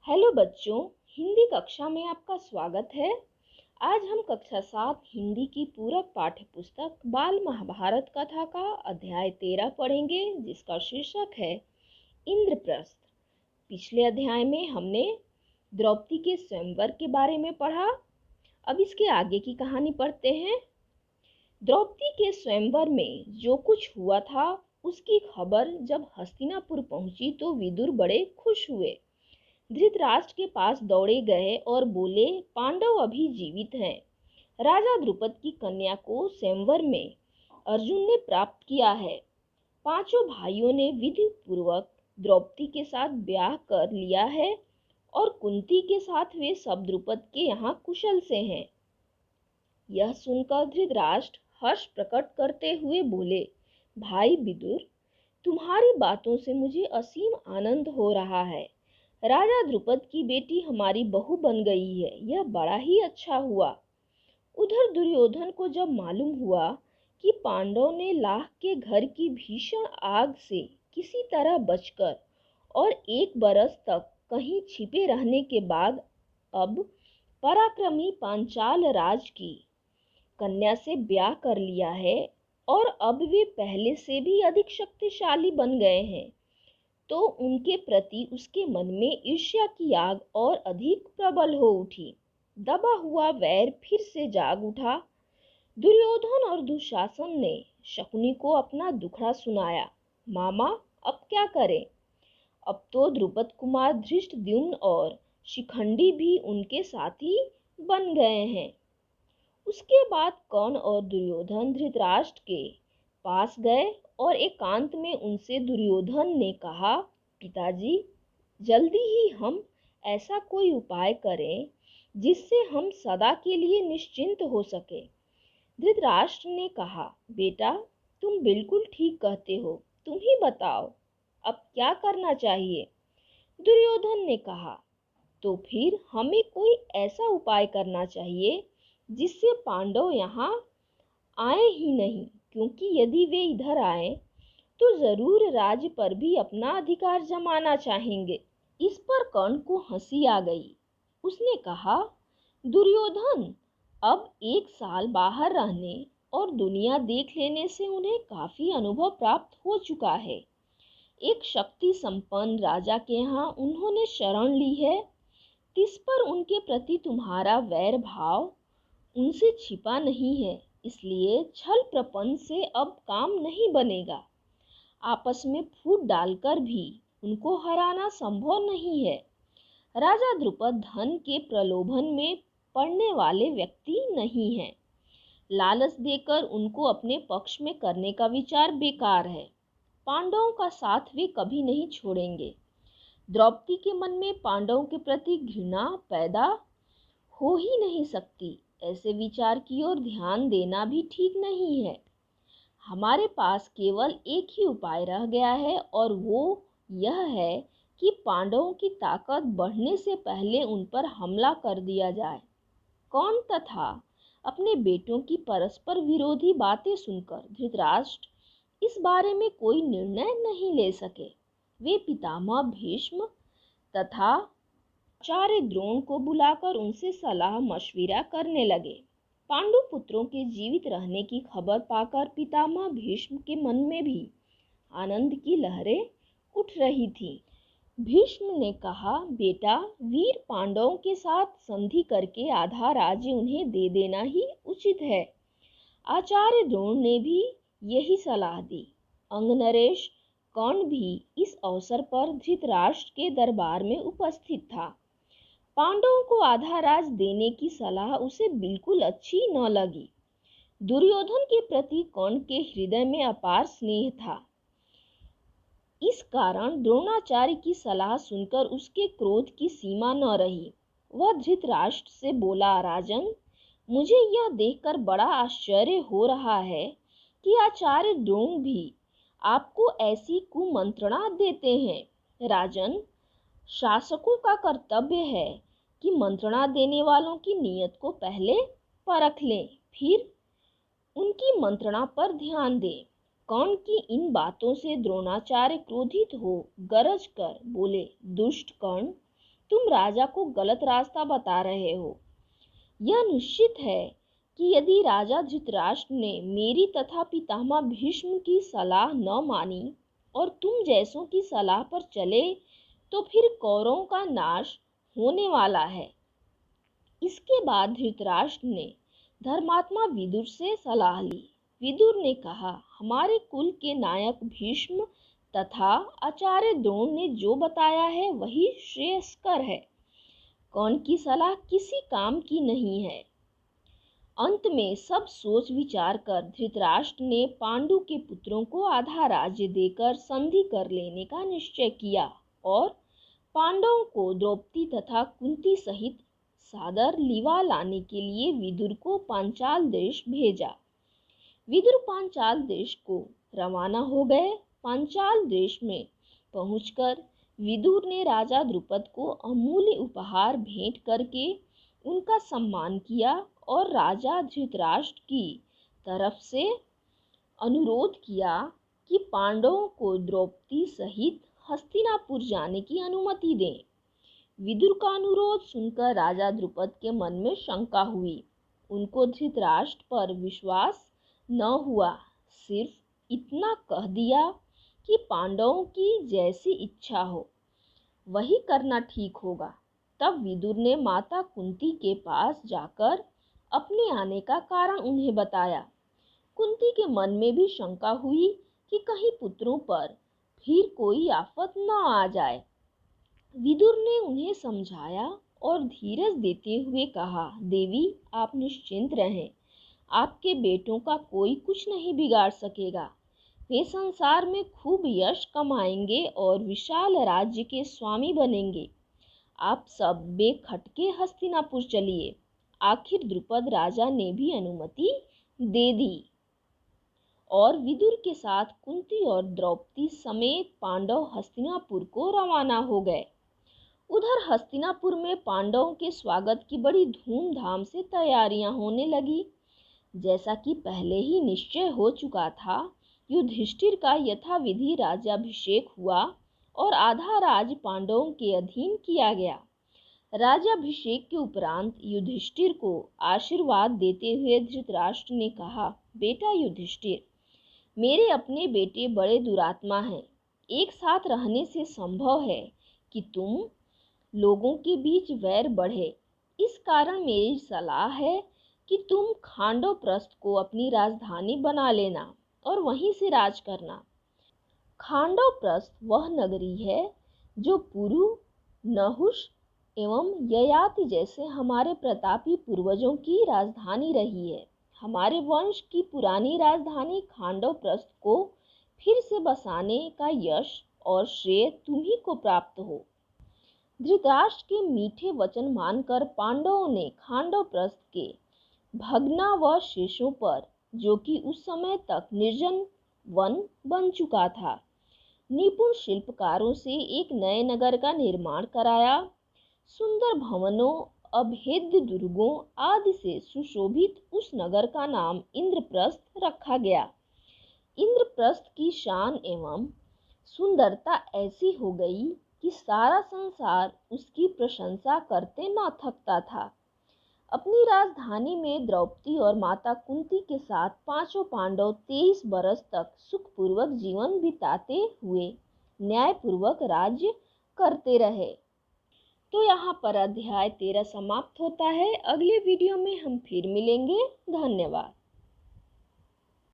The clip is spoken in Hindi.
हेलो बच्चों, हिंदी कक्षा में आपका स्वागत है। आज हम कक्षा 7 हिंदी की पूरक पाठ्य पुस्तक बाल महाभारत कथा का अध्याय 13 पढ़ेंगे, जिसका शीर्षक है इंद्रप्रस्थ। पिछले अध्याय में हमने द्रौपदी के स्वयंवर के बारे में पढ़ा। अब इसके आगे की कहानी पढ़ते हैं। द्रौपदी के स्वयंवर में जो कुछ हुआ था उसकी खबर जब हस्तिनापुर पहुंची तो विदुर बड़े खुश हुए। धृतराष्ट्र के पास दौड़े गए और बोले, पांडव अभी जीवित हैं। राजा द्रुपद की कन्या को स्वयंवर में अर्जुन ने प्राप्त किया है। पांचों भाइयों ने विधि पूर्वक द्रौपदी के साथ ब्याह कर लिया है और कुंती के साथ वे सब द्रुपद के यहाँ कुशल से हैं। यह सुनकर धृतराष्ट्र हर्ष प्रकट करते हुए बोले, भाई विदुर, तुम्हारी बातों से मुझे असीम आनंद हो रहा है। राजा द्रुपद की बेटी हमारी बहू बन गई है, यह बड़ा ही अच्छा हुआ। उधर दुर्योधन को जब मालूम हुआ कि पांडव ने लाह के घर की भीषण आग से किसी तरह बचकर और 1 बरस तक कहीं छिपे रहने के बाद अब पराक्रमी पांचाल राज की कन्या से ब्याह कर लिया है और अब वे पहले से भी अधिक शक्तिशाली बन गए हैं, तो उनके प्रति उसके मन में ईर्ष्या की आग और अधिक प्रबल हो उठी। दबा हुआ वैर फिर से जाग उठा। दुर्योधन और दुशासन ने शकुनी को अपना दुखड़ा सुनाया। मामा, अब क्या करें? अब तो द्रुपद कुमार धृष्टद्युम्न और शिखंडी भी उनके साथी बन गए हैं। उसके बाद कर्ण और दुर्योधन धृतराष्ट्र के पास गए और एकांत में उनसे दुर्योधन ने कहा, पिताजी, जल्दी ही हम ऐसा कोई उपाय करें जिससे हम सदा के लिए निश्चिंत हो सके। धृतराष्ट्र ने कहा, बेटा, तुम बिल्कुल ठीक कहते हो, तुम ही बताओ अब क्या करना चाहिए। दुर्योधन ने कहा, तो फिर हमें कोई ऐसा उपाय करना चाहिए जिससे पांडव यहाँ आए ही नहीं, क्योंकि यदि वे इधर आए तो जरूर राज्य पर भी अपना अधिकार जमाना चाहेंगे। इस पर कर्ण को हंसी आ गई। उसने कहा, दुर्योधन, अब 1 साल बाहर रहने और दुनिया देख लेने से उन्हें काफी अनुभव प्राप्त हो चुका है। एक शक्ति संपन्न राजा के यहाँ उन्होंने शरण ली है, इस पर उनके प्रति तुम्हारा वैर भाव उनसे छिपा नहीं है, इसलिए छल प्रपंच से अब काम नहीं बनेगा। आपस में फूट डालकर भी उनको हराना संभव नहीं है। राजा द्रुपद धन के प्रलोभन में पड़ने वाले व्यक्ति नहीं हैं। लालच देकर उनको अपने पक्ष में करने का विचार बेकार है। पांडवों का साथ वे कभी नहीं छोड़ेंगे। द्रौपदी के मन में पांडवों के प्रति घृणा पैदा हो ही नहीं सकती। ऐसे विचार की ओर ध्यान देना भी ठीक नहीं है। हमारे पास केवल एक ही उपाय रह गया है और वो यह है कि पांडवों की ताकत बढ़ने से पहले उन पर हमला कर दिया जाए। कौन तथा अपने बेटों की परस्पर विरोधी बातें सुनकर धृतराष्ट्र इस बारे में कोई निर्णय नहीं ले सके। वे पितामह भीष्म तथा आचार्य द्रोण को बुलाकर उनसे सलाह मशविरा करने लगे। पांडु पुत्रों के जीवित रहने की खबर पाकर पितामह भीष्म के मन में भी आनंद की लहरें उठ रही थीं। भीष्म ने कहा, बेटा, वीर पांडवों के साथ संधि करके आधा राज्य उन्हें दे देना ही उचित है। आचार्य द्रोण ने भी यही सलाह दी। अंगनरेश कर्ण भी इस अवसर पर धृतराष्ट्र के दरबार में उपस्थित था। पांडवों को आधा राज देने की सलाह उसे बिल्कुल अच्छी न लगी। दुर्योधन के प्रति कर्ण के हृदय में अपार स्नेह था। इस कारण द्रोणाचार्य की सलाह सुनकर उसके क्रोध की सीमा न रही। वह धृतराष्ट्र से बोला, राजन, मुझे यह देखकर बड़ा आश्चर्य हो रहा है कि आचार्य द्रोण भी आपको ऐसी कुमंत्रणा देते हैं। राजन, शासकों का कर्तव्य है कि मंत्रणा देने वालों की नीयत को पहले परख लें, फिर उनकी मंत्रणा पर ध्यान दें। कर्ण की इन बातों से द्रोणाचार्य क्रोधित हो गरज कर बोले, दुष्ट कर्ण, तुम राजा को गलत रास्ता बता रहे हो। यह निश्चित है कि यदि राजा धृतराष्ट्र ने मेरी तथा पितामह भीष्म की सलाह न मानी और तुम जैसों की सलाह पर चले तो फिर कौरवों का नाश होने वाला है। इसके बाद धृतराष्ट्र ने धर्मात्मा विदुर से सलाह ली। विदुर ने कहा, हमारे कुल के नायक भीष्म तथा आचार्य द्रोण ने जो बताया है वही श्रेयस्कर है। कौन की सलाह किसी काम की नहीं है। अंत में सब सोच विचार कर धृतराष्ट्र ने पांडु के पुत्रों को आधा राज्य देकर संधि कर लेने का निश्चय किया और पांडवों को द्रौपदी तथा कुंती सहित सादर लिवा लाने के लिए विदुर को पांचाल देश भेजा। विदुर पांचाल देश को रवाना हो गए। पांचाल देश में पहुंचकर विदुर ने राजा द्रुपद को अमूल्य उपहार भेंट करके उनका सम्मान किया और राजा धृतराष्ट्र की तरफ से अनुरोध किया कि पांडवों को द्रौपदी सहित हस्तिनापुर जाने की अनुमति दें। विदुर का अनुरोध सुनकर राजा द्रुपद के मन में शंका हुई। उनको धृतराष्ट्र पर विश्वास न हुआ। सिर्फ इतना कह दिया कि पांडवों की जैसी इच्छा हो वही करना ठीक होगा। तब विदुर ने माता कुंती के पास जाकर अपने आने का कारण उन्हें बताया। कुंती के मन में भी शंका हुई कि कहीं पुत्रों पर फिर कोई आफत न आ जाए। विदुर ने उन्हें समझाया और धीरज देते हुए कहा, देवी आप निश्चिंत रहें, आपके बेटों का कोई कुछ नहीं बिगाड़ सकेगा। वे संसार में खूब यश कमाएंगे और विशाल राज्य के स्वामी बनेंगे। आप सब बेखटके हस्तिनापुर चलिए। आखिर द्रुपद राजा ने भी अनुमति दे दी और विदुर के साथ कुंती और द्रौपदी समेत पांडव हस्तिनापुर को रवाना हो गए। उधर हस्तिनापुर में पांडवों के स्वागत की बड़ी धूमधाम से तैयारियां होने लगी। जैसा कि पहले ही निश्चय हो चुका था, युधिष्ठिर का यथाविधि राज्याभिषेक हुआ और आधा राज पांडवों के अधीन किया गया। राज्याभिषेक के उपरांत युधिष्ठिर को आशीर्वाद देते हुए धृतराष्ट्र ने कहा, बेटा युधिष्ठिर, मेरे अपने बेटे बड़े दुरात्मा हैं। एक साथ रहने से संभव है कि तुम लोगों के बीच वैर बढ़े। इस कारण मेरी सलाह है कि तुम खांडवप्रस्थ को अपनी राजधानी बना लेना और वहीं से राज करना। खांडवप्रस्थ वह नगरी है जो पुरु, नहुष एवं ययाति जैसे हमारे प्रतापी पूर्वजों की राजधानी रही है। हमारे वंश की पुरानी राजधानी खांडवप्रस्थ को फिर से बसाने का यश और श्रेय तुम्ही को प्राप्त हो। धृतराष्ट्र के मीठे वचन मानकर पांडवों ने खांडवप्रस्थ के भग्नावशेषों पर, जो कि उस समय तक निर्जन वन बन चुका था, निपुण शिल्पकारों से एक नए नगर का निर्माण कराया। सुंदर भवनों, अभेद्य दुर्गों आदि से सुशोभित उस नगर का नाम इंद्रप्रस्थ रखा गया। इंद्रप्रस्थ की शान एवं सुंदरता ऐसी हो गई कि सारा संसार उसकी प्रशंसा करते न थकता था। अपनी राजधानी में द्रौपदी और माता कुंती के साथ पांचों पांडव 23 बरस तक सुखपूर्वक जीवन बिताते हुए न्यायपूर्वक राज्य करते रहे। तो यहाँ पर अध्याय 13 समाप्त होता है। अगले वीडियो में हम फिर मिलेंगे। धन्यवाद।